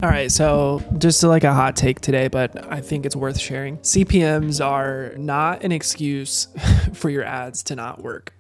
All right, so just like a hot take today, but I think it's worth sharing. CPMs are not an excuse for your ads to not work.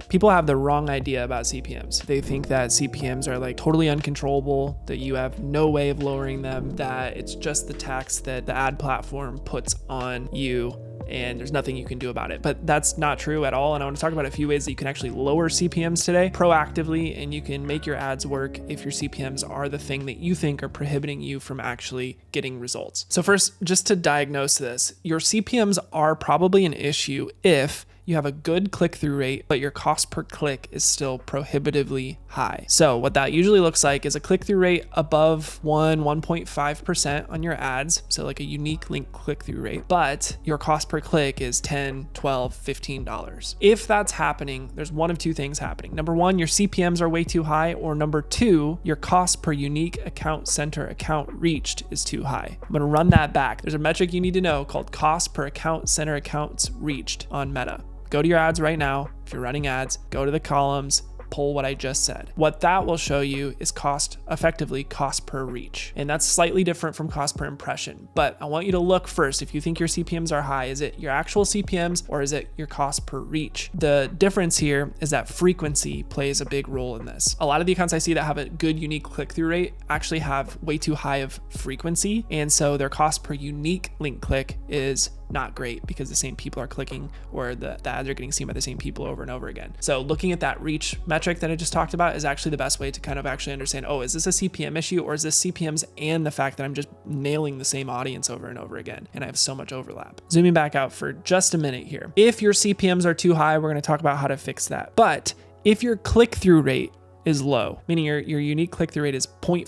People have the wrong idea about CPMs. They think that CPMs are like totally uncontrollable, that you have no way of lowering them, that it's just the tax that the ad platform puts on you and there's nothing you can do about it. But that's not true at all. And I want to talk about a few ways that you can actually lower CPMs today proactively, and you can make your ads work if your CPMs are the thing that you think are prohibiting you from actually getting results. So first, just to diagnose this, your CPMs are probably an issue if you have a good click-through rate, but your cost per click is still prohibitively high. So what that usually looks like is a click-through rate above 1.5% on your ads. So like a unique link click-through rate, but your cost per click is $10, $12, $15. If that's happening, there's one of two things happening. Number one, your CPMs are way too high, or number two, your cost per unique account center account reached is too high. I'm gonna run that back. There's a metric you need to know called cost per account center accounts reached on Meta. Go to your ads right now. If you're running ads, go to the columns, pull what I just said. What that will show you is effectively cost per reach. And that's slightly different from cost per impression. But I want you to look first, if you think your CPMs are high, is it your actual CPMs or is it your cost per reach? The difference here is that frequency plays a big role in this. A lot of the accounts I see that have a good unique click-through rate actually have way too high of frequency. And so their cost per unique link click is not great because the same people are clicking, or the ads are getting seen by the same people over and over again. So looking at that reach metric that I just talked about is actually the best way to kind of actually understand, oh, is this a CPM issue, or is this CPMs and the fact that I'm just nailing the same audience over and over again and I have so much overlap. Zooming back out for just a minute here. If your CPMs are too high, we're going to talk about how to fix that. But if your click-through rate is low, meaning your unique click-through rate is 0.5%,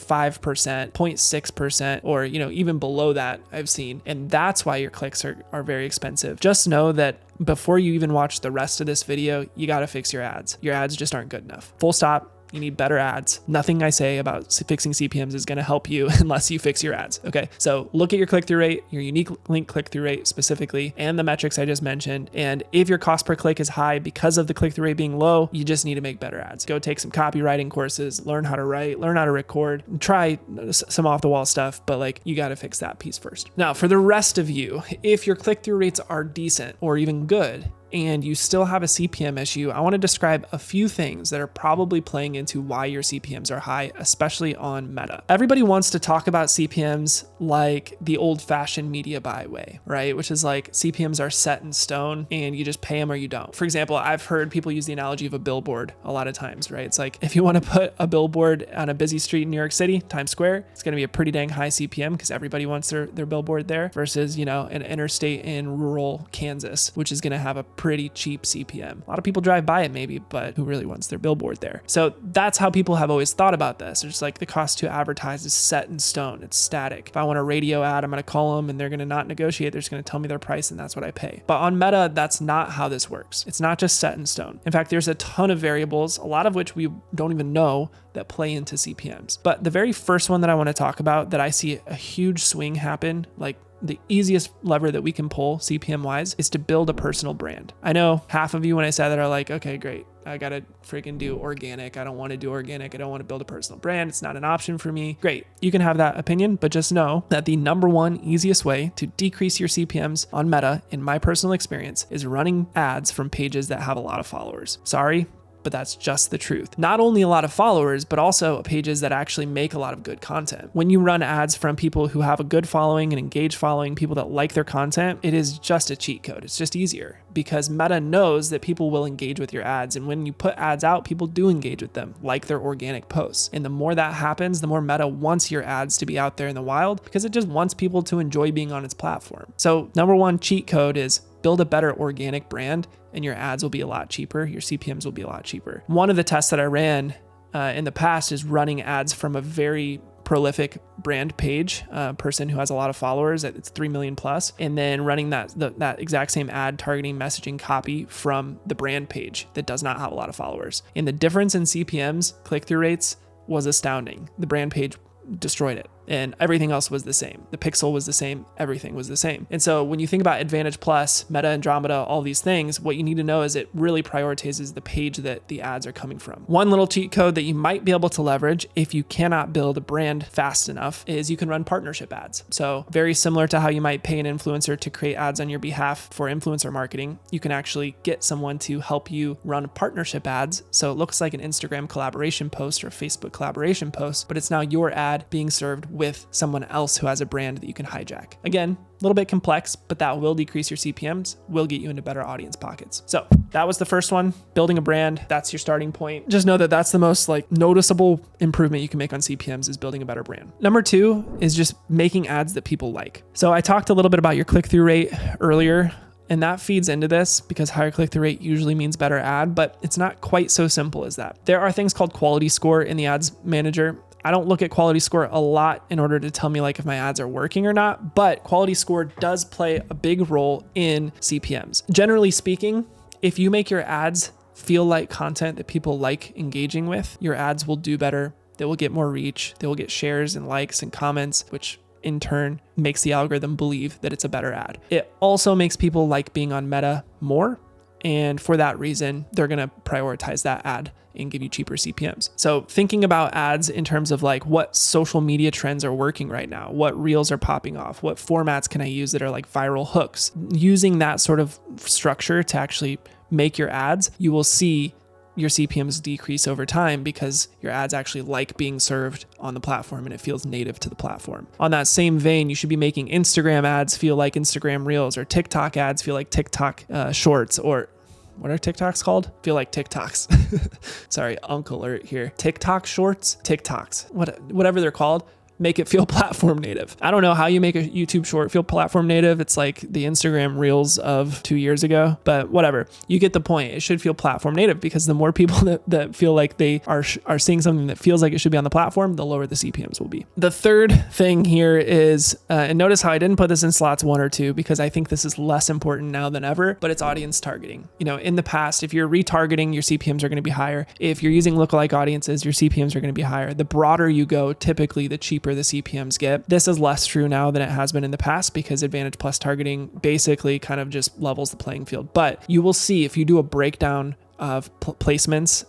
0.6%, or even below that I've seen, and that's why your clicks are very expensive. Just know that before you even watch the rest of this video, you got to fix your ads. Your ads just aren't good enough. Full stop. You need better ads. Nothing I say about fixing CPMs is going to help you unless you fix your ads. Okay. So look at your click-through rate, your unique link click-through rate specifically, and the metrics I just mentioned. And if your cost per click is high because of the click-through rate being low, you just need to make better ads. Go take some copywriting courses, learn how to write, learn how to record, try some off the wall stuff, but you got to fix that piece first. Now, for the rest of you, if your click-through rates are decent or even good, and you still have a CPM issue, I want to describe a few things that are probably playing into why your CPMs are high, especially on Meta. Everybody wants to talk about CPMs like the old-fashioned media buy way, right? Which is like CPMs are set in stone and you just pay them or you don't. For example, I've heard people use the analogy of a billboard a lot of times, right? It's like if you want to put a billboard on a busy street in New York City, Times Square, it's going to be a pretty dang high CPM because everybody wants their billboard there versus, an interstate in rural Kansas, which is going to have a pretty cheap CPM. A lot of people drive by it maybe, but who really wants their billboard there? So that's how people have always thought about this. It's like the cost to advertise is set in stone. It's static. If I want a radio ad, I'm going to call them and they're going to not negotiate. They're just going to tell me their price and that's what I pay. But on Meta, that's not how this works. It's not just set in stone. In fact, there's a ton of variables, a lot of which we don't even know, that play into CPMs. But the very first one that I want to talk about that I see a huge swing happen, like the easiest lever that we can pull CPM wise, is to build a personal brand. I know half of you when I say that are like, okay, great. I got to freaking do organic. I don't want to do organic. I don't want to build a personal brand. It's not an option for me. Great. You can have that opinion, but just know that the number one easiest way to decrease your CPMs on Meta, in my personal experience, is running ads from pages that have a lot of followers. Sorry, but that's just the truth. Not only a lot of followers, but also pages that actually make a lot of good content. When you run ads from people who have a good following and engaged following, people that like their content, it is just a cheat code. It's just easier because Meta knows that people will engage with your ads. And when you put ads out, people do engage with them, like their organic posts. And the more that happens, the more Meta wants your ads to be out there in the wild because it just wants people to enjoy being on its platform. So number one cheat code is build a better organic brand and your ads will be a lot cheaper. Your CPMs will be a lot cheaper. One of the tests that I ran in the past is running ads from a very prolific brand page, person who has a lot of followers, it's 3 million plus, and then running that exact same ad targeting messaging copy from the brand page that does not have a lot of followers. And the difference in CPMs, click-through rates, was astounding. The brand page destroyed it. and everything else was the same. The pixel was the same, everything was the same. And so when you think about Advantage Plus, Meta, Andromeda, all these things, what you need to know is it really prioritizes the page that the ads are coming from. One little cheat code that you might be able to leverage if you cannot build a brand fast enough is you can run partnership ads. So very similar to how you might pay an influencer to create ads on your behalf for influencer marketing, you can actually get someone to help you run partnership ads. So it looks like an Instagram collaboration post or a Facebook collaboration post, but it's now your ad being served with someone else who has a brand that you can hijack. Again, a little bit complex, but that will decrease your CPMs, will get you into better audience pockets. So that was the first one, building a brand. That's your starting point. Just know that that's the most noticeable improvement you can make on CPMs is building a better brand. Number 2 is just making ads that people like. So I talked a little bit about your click-through rate earlier, and that feeds into this because higher click-through rate usually means better ad, but it's not quite so simple as that. There are things called quality score in the ads manager. I don't look at quality score a lot in order to tell me if my ads are working or not, but quality score does play a big role in CPMs. Generally speaking, if you make your ads feel like content that people like engaging with, your ads will do better. They will get more reach. They will get shares and likes and comments, which in turn makes the algorithm believe that it's a better ad. It also makes people like being on Meta more. And for that reason, they're going to prioritize that ad and give you cheaper CPMs. So thinking about ads in terms of what social media trends are working right now, what reels are popping off, what formats can I use that are viral hooks, using that sort of structure to actually make your ads, you will see your CPMs decrease over time because your ads actually like being served on the platform and it feels native to the platform. On that same vein, you should be making Instagram ads feel like Instagram Reels, or TikTok ads feel like TikTok Shorts, or what are TikToks called? Feel like TikToks. Sorry, Uncle alert here. TikTok Shorts, TikToks, whatever they're called. Make it feel platform native. I don't know how you make a YouTube short feel platform native. It's like the Instagram Reels of 2 years ago, but whatever. You get the point. It should feel platform native because the more people that feel like they are seeing something that feels like it should be on the platform, the lower the CPMs will be. The third thing here is, and notice how I didn't put this in slots 1 or 2 because I think this is less important now than ever, but it's audience targeting. In the past, if you're retargeting, your CPMs are going to be higher. If you're using lookalike audiences, your CPMs are going to be higher. The broader you go, typically the cheaper the CPMs get. This is less true now than it has been in the past because Advantage Plus targeting basically kind of just levels the playing field. But you will see if you do a breakdown of placements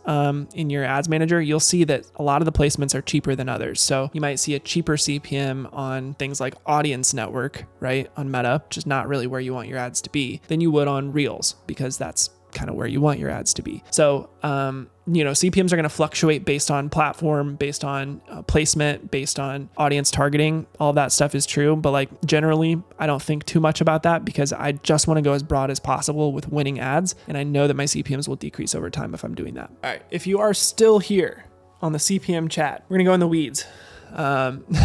in your ads manager, you'll see that a lot of the placements are cheaper than others. So you might see a cheaper CPM on things like Audience Network, right? On Meta, which is not really where you want your ads to be, than you would on Reels because that's kind of where you want your ads to be. So, CPMs are going to fluctuate based on platform, based on placement, based on audience targeting. All of that stuff is true. But generally, I don't think too much about that because I just want to go as broad as possible with winning ads. And I know that my CPMs will decrease over time if I'm doing that. All right. If you are still here on the CPM chat, we're going to go in the weeds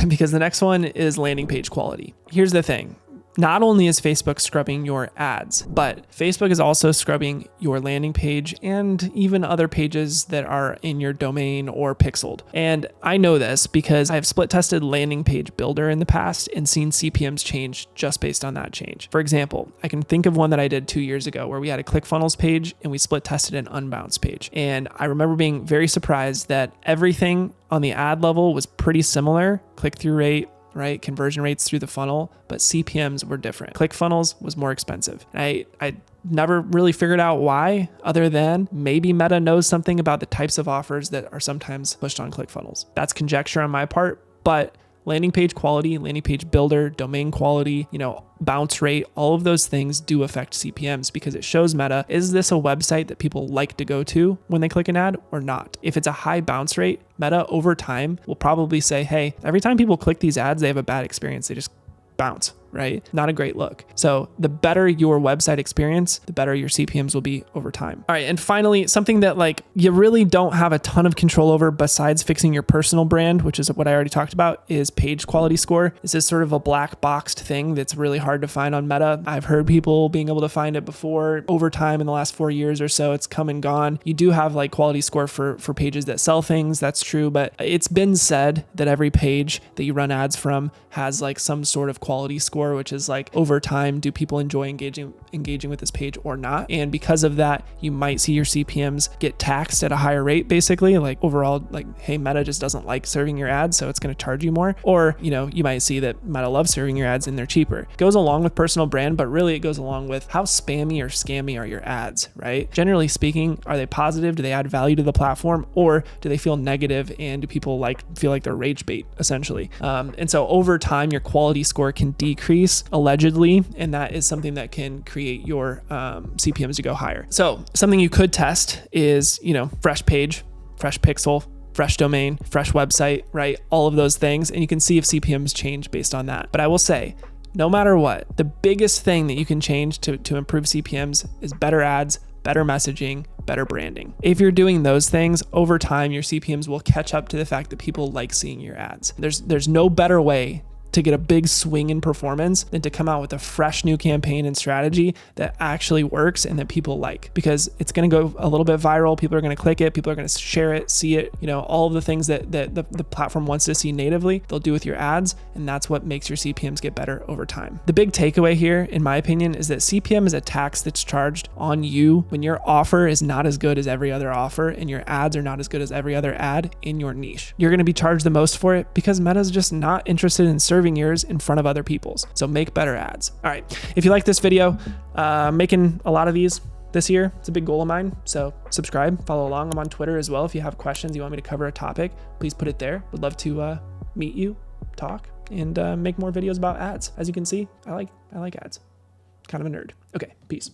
because the next one is landing page quality. Here's the thing. Not only is Facebook scrubbing your ads, but Facebook is also scrubbing your landing page and even other pages that are in your domain or pixeled. And I know this because I've split tested landing page builder in the past and seen CPMs change just based on that change. For example, I can think of one that I did 2 years ago where we had a ClickFunnels page and we split tested an unbounce page. And I remember being very surprised that everything on the ad level was pretty similar, click-through rate, right? Conversion rates through the funnel, but CPMs were different. ClickFunnels was more expensive. I never really figured out why, other than maybe Meta knows something about the types of offers that are sometimes pushed on ClickFunnels. That's conjecture on my part, but landing page quality, landing page builder, domain quality, bounce rate, all of those things do affect CPMs because it shows Meta, is this a website that people like to go to when they click an ad or not? If it's a high bounce rate, Meta over time will probably say, hey, every time people click these ads, they have a bad experience. They just bounce, right? Not a great look. So the better your website experience, the better your CPMs will be over time. All right. And finally, something that you really don't have a ton of control over besides fixing your personal brand, which is what I already talked about, is page quality score. This is sort of a black boxed thing that's really hard to find on Meta. I've heard people being able to find it before. Over time in the last 4 years or so, it's come and gone. You do have quality score for pages that sell things. That's true. But it's been said that every page that you run ads from has some sort of quality score score, which is like over time, do people enjoy engaging with this page or not? And because of that, you might see your CPMs get taxed at a higher rate, basically. Like overall, like, hey, Meta just doesn't like serving your ads, so it's going to charge you more. Or, you know, you might see that Meta loves serving your ads and they're cheaper. It goes along with personal brand, but really it goes along with how spammy or scammy are your ads, right? Generally speaking, are they positive? Do they add value to the platform, or do they feel negative and do people feel like they're rage bait, essentially? And so over time, your quality score can decrease allegedly, and that is something that can create your CPMs to go higher. So something you could test is, you know, fresh page, fresh pixel, fresh domain, fresh website, right? All of those things. And you can see if CPMs change based on that. But I will say, no matter what, the biggest thing that you can change to improve CPMs is better ads, better messaging, better branding. If you're doing those things, over time, your CPMs will catch up to the fact that people like seeing your ads. There's no better way to get a big swing in performance than to come out with a fresh new campaign and strategy that actually works and that people like, because it's going to go a little bit viral. People are going to click it. People are going to share it, see it, you know, all of the things that the platform wants to see natively, they'll do with your ads. And that's what makes your CPMs get better over time. The big takeaway here, in my opinion, is that CPM is a tax that's charged on you when your offer is not as good as every other offer and your ads are not as good as every other ad in your niche. You're going to be charged the most for it because Meta's just not interested in serving yours in front of other people's. So make better ads. All right. If you like this video, making a lot of these this year, it's a big goal of mine. So subscribe, follow along. I'm on Twitter as well. If you have questions, you want me to cover a topic, please put it there. Would love to meet you, talk, and make more videos about ads. As you can see, I like ads. Kind of a nerd. Okay. Peace.